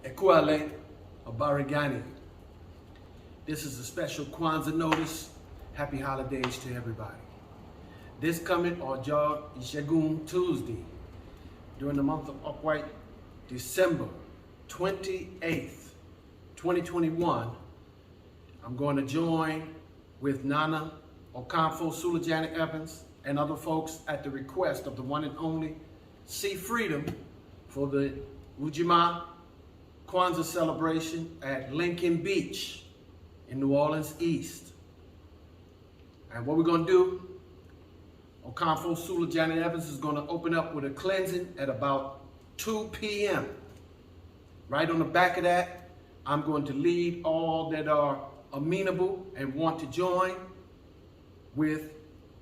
ILE ÄKỌ. This is a special Kwanzaa notice. Happy holidays to everybody. This coming Ọjọ́ Ìṣẹ́gun Tuesday, during the month of upright December 28th, 2021, I'm going to join with Nana, Okomfo, Sula, Janet Evans, and other folks at the request of the one and only See Freedom for the UJIMA Kwanzaa celebration at Lincoln Beach in New Orleans East. And what we're going to do, Okomfo, Sula, Janet Evans is going to open up with a cleansing at about 2 p.m. Right on the back of that, I'm going to lead all that are amenable and want to join with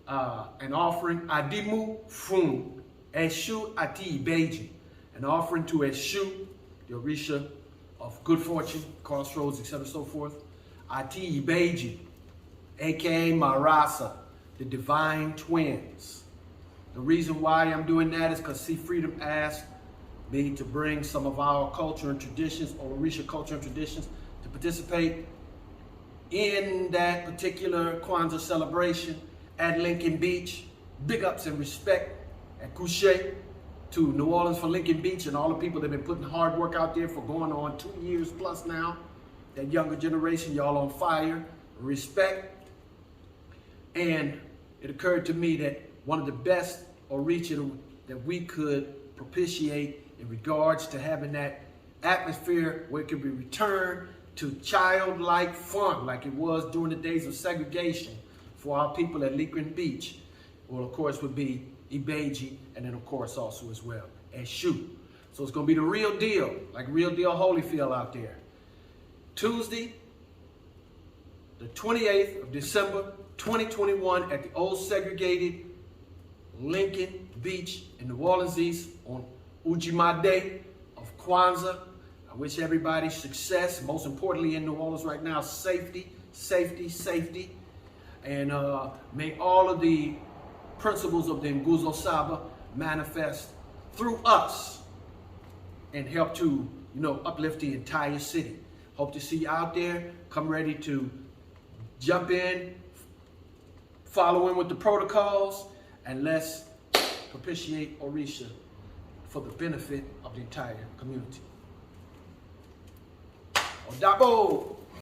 an offering, ÀDìMÚ fún Èṣù àti ÌBEJÌ, an offering to Èṣù, the Orisha of good fortune, crossroads, etc. so forth, àti ԻBEJÌ, aka Marasa, the divine twins. The reason why I'm doing that is because See Freedom asked me to bring some of our culture and traditions, or Orisha culture and traditions, to participate in that particular Kwanzaa celebration at Lincoln Beach. Big ups and respect and couche to New Orleans for Lincoln Beach and all the people that have been putting hard work out there for going on 2 years plus now. That younger generation, y'all on fire. Respect. And it occurred to me that one of the best Orisha that we could propitiate in regards to having that atmosphere where it could be returned to childlike fun like it was during the days of segregation for our people at Lincoln Beach, well, of course, would be ԻBΕJΙ, and then, of course, also as well, Èṣù. So it's going to be the real deal, like real deal Holyfield out there. Tuesday, the 28th of December, 2021, at the old segregated Lincoln Beach in New Orleans East on UJIMA Day of Kwanzaa. I wish everybody success, most importantly in New Orleans right now, safety, safety, safety. And may all of the principles of the Nguzo Saba manifest through us and help to, uplift the entire city. Hope to see you out there. Come ready to jump in, follow in with the protocols, and let's propitiate Orisha for the benefit of the entire community. Odabo!